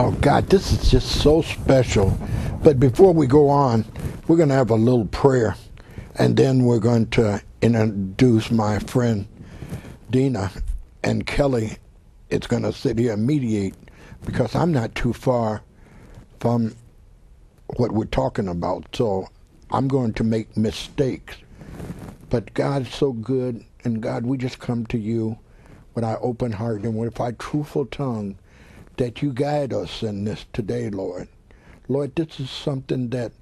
Oh God, this is just so special. But before we go on, we're going to have a little prayer, and then we're going to introduce my friend Dina, and Kelly is going to sit here and mediate, because I'm not too far from what we're talking about. So I'm going to make mistakes. But God's so good, and God, we just come to you with our open heart and with our truthful tongue, that you guide us in this today, Lord. Lord, this is something that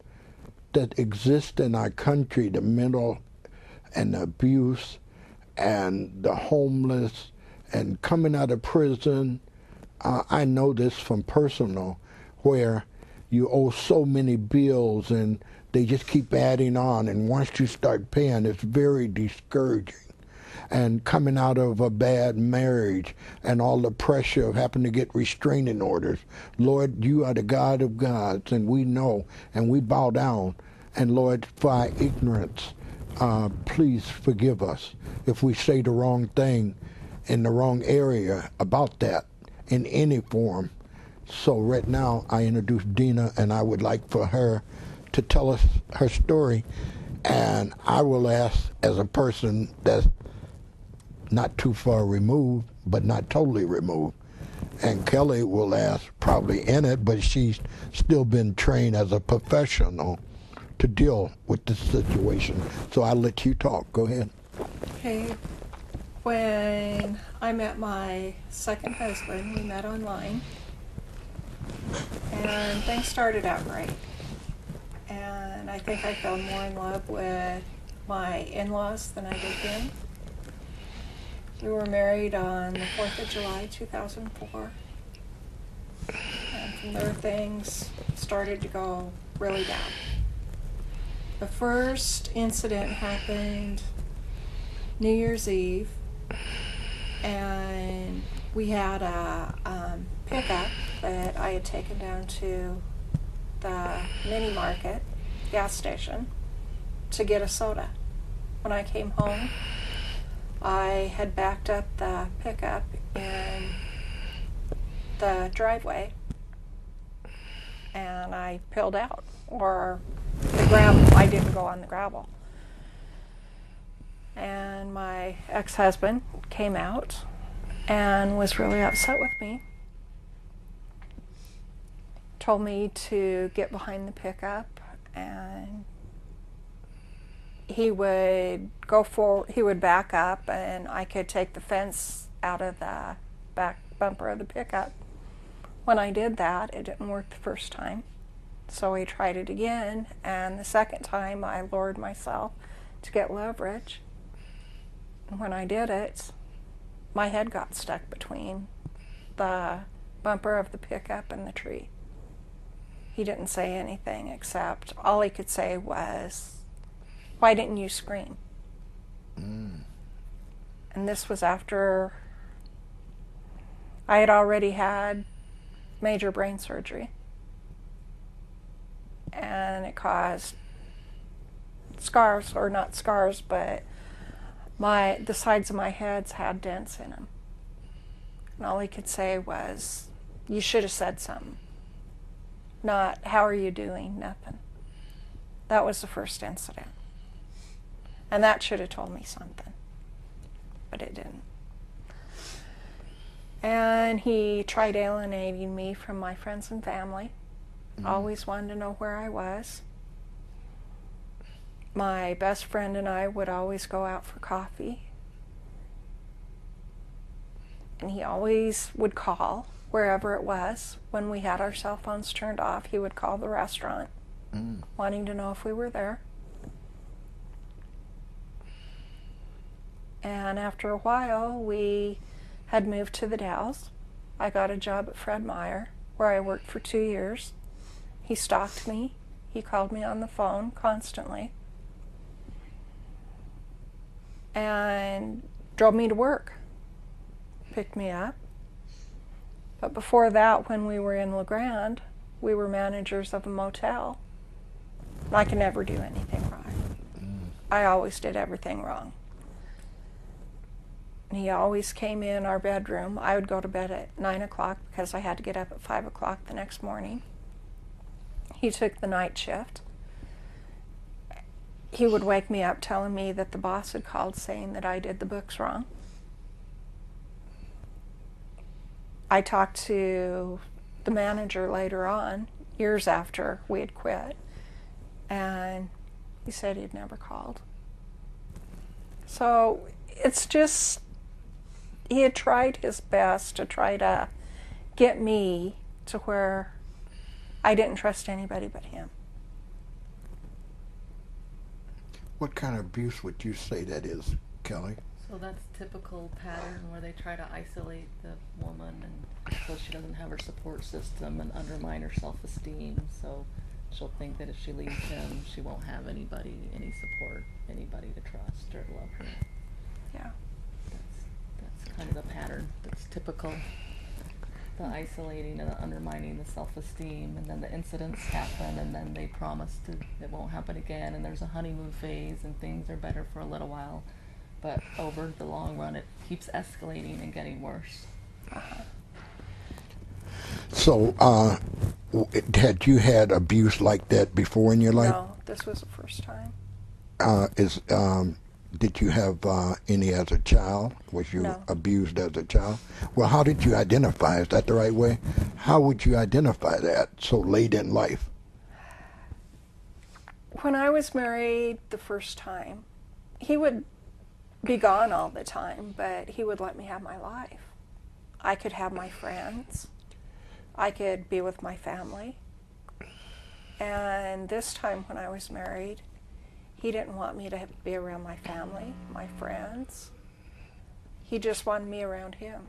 exists in our country, the mental and the abuse and the homeless and coming out of prison. I know this from personal, where you owe so many bills and they just keep adding on, and once you start paying, it's very discouraging. And coming out of a bad marriage and all the pressure of having to get restraining orders. Lord, you are the God of gods, and we know, and we bow down. And Lord, for our ignorance, please forgive us if we say the wrong thing in the wrong area about that in any form. So right now, I introduce Dina, and I would like for her to tell us her story. And I will ask, as a person that's not too far removed, but not totally removed. And Kelly will ask, probably in it, but she's still been trained as a professional to deal with this situation. So I'll let you talk. Go ahead. Okay. When I met my second husband, we met online, and things started out great. And I think I fell more in love with my in-laws than I did him. We were married on the 4th of July, 2004. And from there, things started to go really bad. The first incident happened New Year's Eve, and we had a pickup that I had taken down to the mini market gas station to get a soda. When I came home, I had backed up the pickup in the driveway, and I peeled out, or the gravel. I didn't go on the gravel. And my ex-husband came out and was really upset with me. Told me to get behind the pickup, and he would go forward, he would back up, and I could take the fence out of the back bumper of the pickup. When I did that, it didn't work the first time. So we tried it again, and the second time I lowered myself to get leverage. And when I did it, my head got stuck between the bumper of the pickup and the tree. He didn't say anything, except all he could say was, "Why didn't you scream?" And this was after I had already had major brain surgery. And it caused scars, or not scars, but the sides of my heads had dents in them. And all he could say was, "You should have said something." Not, "How are you doing?" Nothing. That was the first incident. And that should have told me something. But it didn't. And he tried alienating me from my friends and family. Always wanted to know where I was. My best friend and I would always go out for coffee. And he always would call wherever it was. When we had our cell phones turned off, he would call the restaurant, wanting to know if we were there. And after a while, we had moved to the Dalles. I got a job at Fred Meyer, where I worked for 2 years. He stalked me. He called me on the phone constantly and drove me to work, picked me up. But before that, when we were in La Grande, we were managers of a motel. I could never do anything wrong. I always did everything wrong. And he always came in our bedroom. I would go to bed at 9 o'clock because I had to get up at 5 o'clock the next morning. He took the night shift. He would wake me up telling me that the boss had called saying that I did the books wrong. I talked to the manager later on, years after we had quit, and he said he'd never called. So it's just, he had tried his best to try to get me to where I didn't trust anybody but him. What kind of abuse would you say that is, Kelly? So that's typical pattern where they try to isolate the woman, and so she doesn't have her support system, and undermine her self-esteem. So she'll think that if she leaves him, she won't have anybody, any support, anybody to trust or love her. Yeah. That's kind of the pattern that's typical. The isolating and the undermining the self-esteem, and then the incidents happen, and then they promise it won't happen again, and there's a honeymoon phase, and things are better for a little while, but over the long run it keeps escalating and getting worse. So, had you had abuse like that before in your life? No, this was the first time. Did you have any as a child? Was you No. abused as a child? Well, how did you identify? Is that the right way? How would you identify that so late in life? When I was married the first time, he would be gone all the time, but he would let me have my life. I could have my friends. I could be with my family. And this time when I was married, he didn't want me to be around my family, my friends. He just wanted me around him.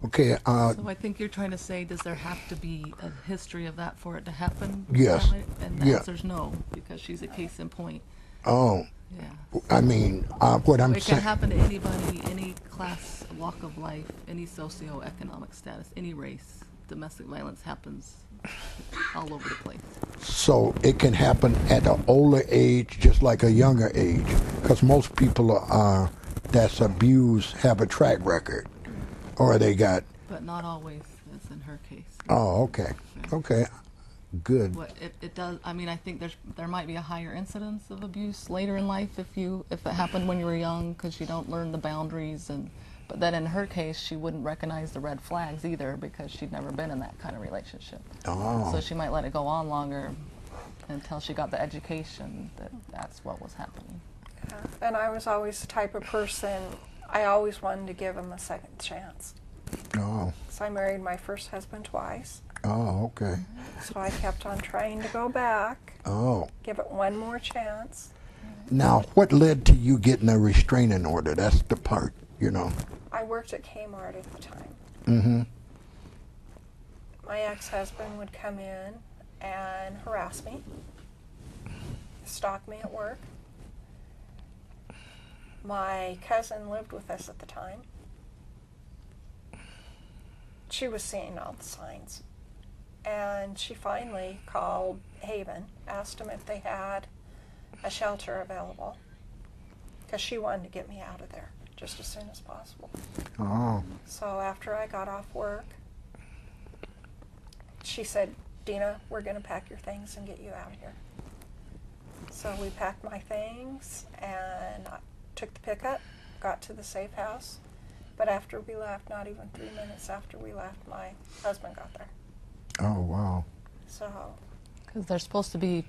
Okay. So I think you're trying to say, does there have to be a history of that for it to happen? Yes. And the Yeah. answer's no, because she's a case in point. Oh, Yeah. I mean, what I'm It can saying. happen to anybody, any class, walk of life, any socioeconomic status, any race. Domestic violence happens all over the place. So it can happen at an older age, just like a younger age, because most people that's abused have a track record, or they got. But not always, as in her case. Oh, okay, okay, good. What it does, I mean, I think there might be a higher incidence of abuse later in life if it happened when you were young, because you don't learn the boundaries, but then in her case she wouldn't recognize the red flags either, because she'd never been in that kind of relationship. Oh. So she might let it go on longer until she got the education that that's what was happening. Yeah. And I was always the type of person, I always wanted to give him a second chance. Oh, So I married my first husband twice. oh, okay. So I kept on trying to go back, Oh, give it one more chance. now what led to you getting a restraining order? That's the part, you know. I worked at Kmart at the time. Mm-hmm. My ex-husband would come in and harass me, stalk me at work. My cousin lived with us at the time. She was seeing all the signs. And she finally called Haven, asked them if they had a shelter available, because she wanted to get me out of there just as soon as possible. Oh, So after I got off work, she said, Dina, we're going to pack your things and get you out of here. So we packed my things and I took the pickup, got to the safe house. But after we left, not even 3 minutes after we left, my husband got there. oh, wow. So, Because they're supposed to be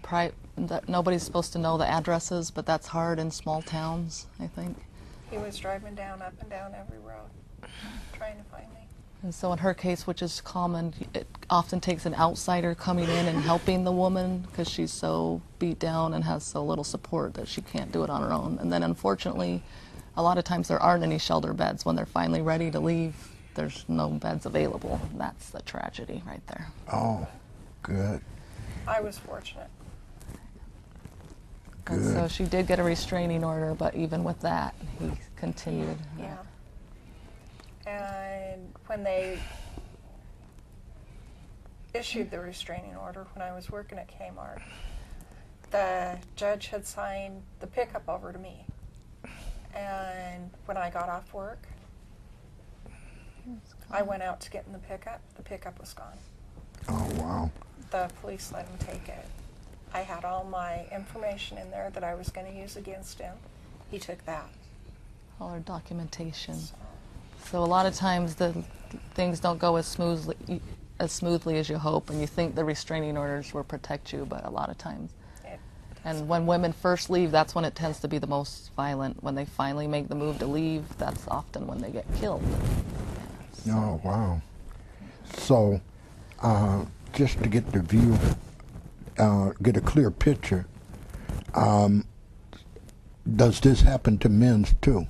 nobody's supposed to know the addresses, but that's hard in small towns, I think. he was driving up and down every road, trying to find me. And so in her case, which is common, it often takes an outsider coming in and helping the woman, because she's so beat down and has so little support that she can't do it on her own. And then unfortunately, a lot of times there aren't any shelter beds. When they're finally ready to leave, there's no beds available. That's the tragedy right there. Oh, good. I was fortunate. And Good. so she did get a restraining order, but even with that, he continued. Yeah. And when they issued the restraining order, when I was working at Kmart, the judge had signed the pickup over to me. And when I got off work, I went out to get in the pickup was gone. Oh, wow. The police let him take it. I had all my information in there that I was going to use against him. He took that. All our documentation. So a lot of times the things don't go as smoothly as you hope, and you think the restraining orders will protect you, but a lot of times. And when women first leave, that's when it tends to be the most violent. When they finally make the move to leave, that's often when they get killed. Oh, wow. So, just to get the view, get a clear picture, does this happen to men too?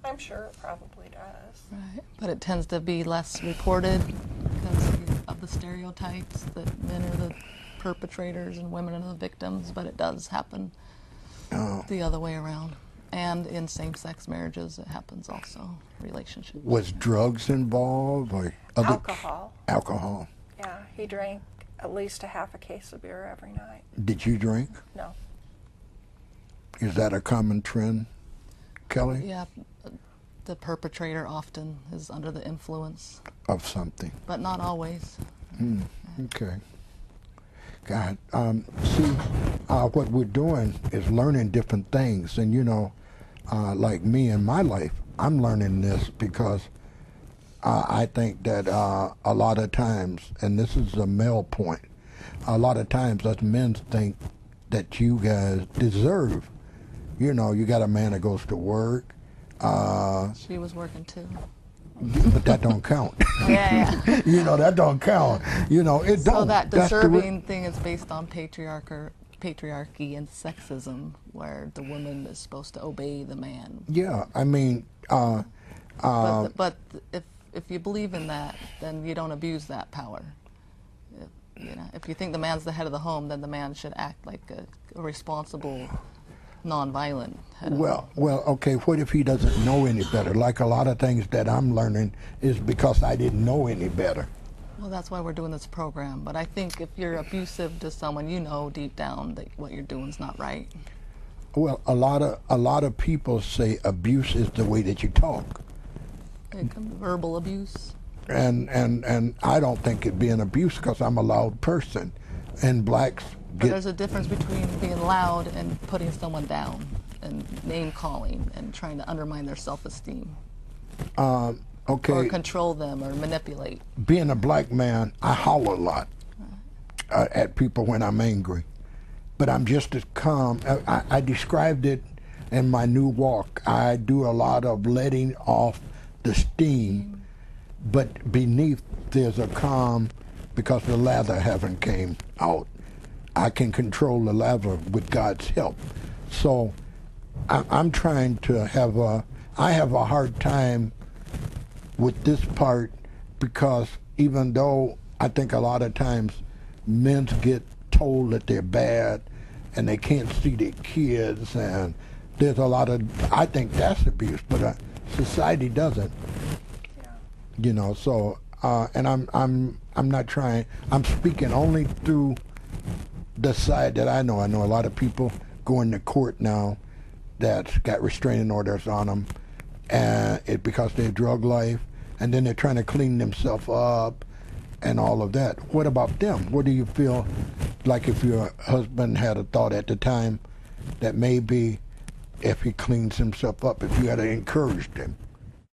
I'm sure it probably does. Right. But it tends to be less reported because of the stereotypes that men are the perpetrators and women are the victims, but it does happen the other way around. And in same-sex marriages, it happens also, relationships. Was drugs involved or other? Alcohol. Alcohol. Yeah, he drank at least a half a case of beer every night. Did you drink? No. Is that a common trend, Kelly? Yeah, the perpetrator often is under the influence. Of something. But not always. Okay. God, see, what we're doing is learning different things. And, you know, like me in my life, I'm learning this because I think that a lot of times, and this is a male point, a lot of times us men think that you guys deserve. You know, you got a man that goes to work. She was working too. But that don't count. Yeah. You know, that don't count. You know, it don't. So that That's the disturbing thing is based on patriarchy and sexism, where the woman is supposed to obey the man. Yeah, I mean, But if you believe in that, then you don't abuse that power. If you think the man's the head of the home, then the man should act like a responsible, non-violent head of the home. well, okay, what if he doesn't know any better? Like a lot of things that I'm learning is because I didn't know any better. Well, that's why we're doing this program. But I think if you're abusive to someone, you know deep down that what you're doing is not right. Well, a lot of people say abuse is the way that you talk. It can be verbal abuse. And I don't think it'd be an abuse because I'm a loud person. And blacks But there's a difference between being loud and putting someone down and name calling and trying to undermine their self-esteem. Okay. Or control them or manipulate. Being a black man, I holler a lot at people when I'm angry. But I'm just as calm. I described it in my new walk. I do a lot of letting off the steam, but beneath there's a calm because the lather haven't came out. I can control the lather with God's help. So I'm trying to I have a hard time with this part because even though I think a lot of times men get told that they're bad and they can't see their kids, and there's a lot of, I think that's abuse, but society doesn't. Yeah. You know, so and I'm not trying. I'm speaking only through the side that I know. I know a lot of people going to court now that's got restraining orders on them, and because they're drug life, and then they're trying to clean themselves up and all of that. What about them? What do you feel like if your husband had a thought at the time that maybe if he cleans himself up, if you had encouraged him?